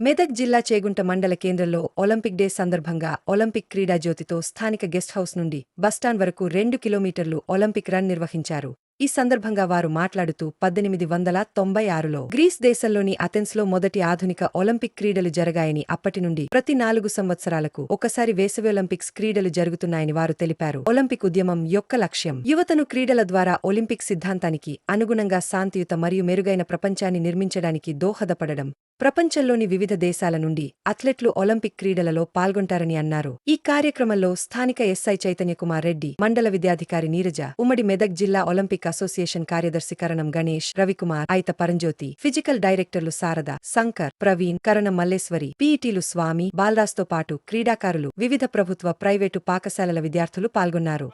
మెదక్ జిల్లా చేగుంట మండల కేంద్రంలో ఒలింపిక్ డే సందర్భంగా ఒలింపిక్ క్రీడా జ్యోతితో స్థానిక గెస్ట్ హౌస్ నుండి బస్టాండ్ వరకు 2 కిలోమీటర్లు ఒలింపిక్ రన్ నిర్వహించారు. ఈ సందర్భంగా వారు మాట్లాడుతూ 1896లో గ్రీస్ దేశంలోని అథెన్స్లో మొదటి ఆధునిక ఒలింపిక్ క్రీడలు జరిగాయని, అప్పటి నుండి ప్రతి 4 సంవత్సరాలకు ఒకసారి వేసవి ఒలింపిక్స్ క్రీడలు జరుగుతున్నాయని వారు తెలిపారు. ఒలింపిక్ ఉద్యమం యొక్క లక్ష్యం యువతను క్రీడల ద్వారా ఒలింపిక్ సిద్ధాంతానికి అనుగుణంగా శాంతియుత మరియు మెరుగైన ప్రపంచాన్ని నిర్మించడానికి దోహదపడడం. ప్రపంచంలోని వివిధ దేశాల నుండి అథ్లెట్లు ఒలింపిక్ క్రీడలలో పాల్గొంటారని అన్నారు. ఈ కార్యక్రమంలో స్థానిక ఎస్ఐ చైతన్యకుమార్ రెడ్డి, మండల విద్యాధికారి నీరజ, ఉమ్మడి మెదక్ జిల్లా ఒలింపిక్ అసోసియేషన్ కార్యదర్శి కరణం గణేష్, రవికుమార్, ఐత పరంజ్యోతి, ఫిజికల్ డైరెక్టర్లు శారద, శంకర్, ప్రవీణ్, కరణం మల్లేశ్వరి, పీఈటీలు స్వామి, బాలరాజ్తో పాటు క్రీడాకారులు, వివిధ ప్రభుత్వ, ప్రైవేటు పాఠశాలల విద్యార్థులు పాల్గొన్నారు.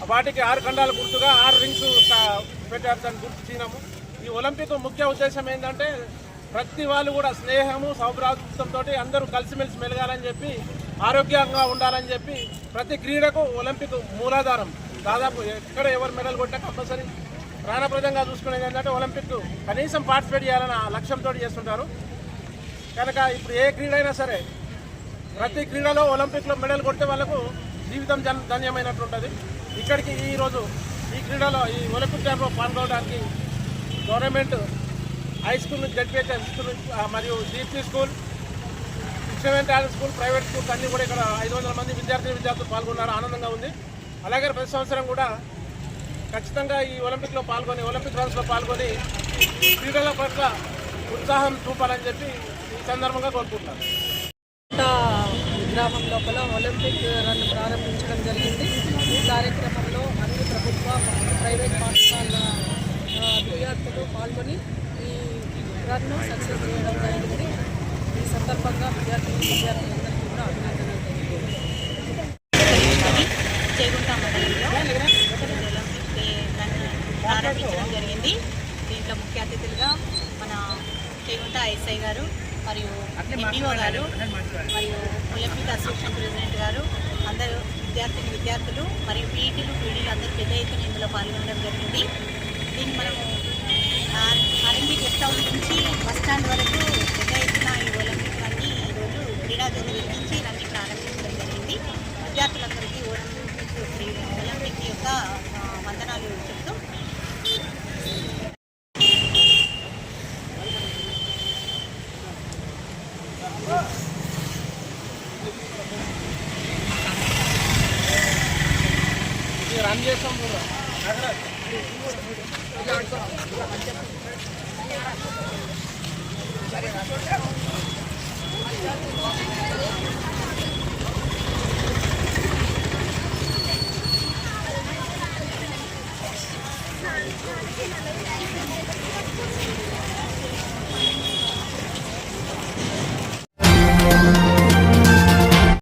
వాటికి 6 ఖండాలు గుర్తుగా 6 రింగ్స్ పెట్టాలని గుర్తించినాము. ఈ ఒలింపిక్ ముఖ్య ఉద్దేశం ఏంటంటే ప్రతి వాళ్ళు కూడా స్నేహము సౌభ్రాతృత్వంతో అందరూ కలిసిమెలిసి మెలగాలని చెప్పి, ఆరోగ్యంగా ఉండాలని చెప్పి, ప్రతి క్రీడకు ఒలింపిక్ మూలాధారం. దాదాపు ఎక్కడ ఎవరు మెడల్ కొట్టా కంపల్సరీ ప్రాణప్రదంగా చూసుకునేది ఏంటంటే ఒలింపిక్ కనీసం పార్టిసిపేట్ చేయాలన్న లక్ష్యంతో చేస్తుంటారు. కనుక ఇప్పుడు ఏ క్రీడ అయినా సరే ప్రతి క్రీడలో ఒలింపిక్లో మెడల్ కొడితే వాళ్ళకు జీవితం ధన్యమైనట్టు ఉంటుంది. ఇక్కడికి ఈరోజు ఈ క్రీడలో ఈ ఒలింపిక్ క్యాంప్లో పాల్గొనడానికి గవర్నమెంట్ హై స్కూల్ నుంచి జడ్పీహెచ్ హై స్కూల్ నుంచి మరియు GP school, Krishnaveni talent school, private schools అన్నీ కూడా ఇక్కడ 500 మంది విద్యార్థులు పాల్గొన్నారు. ఆనందంగా ఉంది. అలాగే ప్రతి సంవత్సరం కూడా ఖచ్చితంగా ఈ ఒలింపిక్లో పాల్గొని ఒలింపిక్ రన్స్లో పాల్గొని క్రీడల పట్ల ఉత్సాహం చూపాలని చెప్పి ఈ సందర్భంగా కోరుకుంటున్నాను. గ్రామం లోపల ఒలింపిక్ రన్ ప్రారంభించడం జరిగింది. ఈ కార్యక్రమంలో అన్ని ప్రభుత్వ, ప్రైవేట్ పాఠశాల విద్యార్థులు పాల్గొని ఈ రన్ను సక్సెస్ చేయడం జరిగింది. ఈ సందర్భంగా విద్యార్థులందరికీ కూడా అభినందనలు తెలియజేయండి. చేగుంట మండలంలో ఒలింపిక్ డే రన్ ప్రారంభించడం జరిగింది. దీంట్లో ముఖ్య అతిథులుగా మన చేగుంట ఎస్ఐ గారు మరియు ఎండిఓ గారు మరియు ఒలింపిక్ అసోసియేషన్ ప్రెసిడెంట్ గారు, అందరూ విద్యార్థులు మరియు పీఈటీలు అందరూ పెద్ద ఎత్తున ఇందులో పాల్గొనడం జరిగింది. దీన్ని మనము ఆర్ఎంపీ గెస్ట్ హౌస్ నుంచి బస్టాండ్ వరకు పెద్ద ఎత్తున ఈ ఒలింపిక్ అన్ని ఈరోజు క్రీడా జ్యోతి వెలిగించి రన్ని ప్రారంభించడం జరిగింది. విద్యార్థులందరికీ ఒలింపిక్ యొక్క వందనాలు చెప్తూ రన్ చేస్తాం కూడా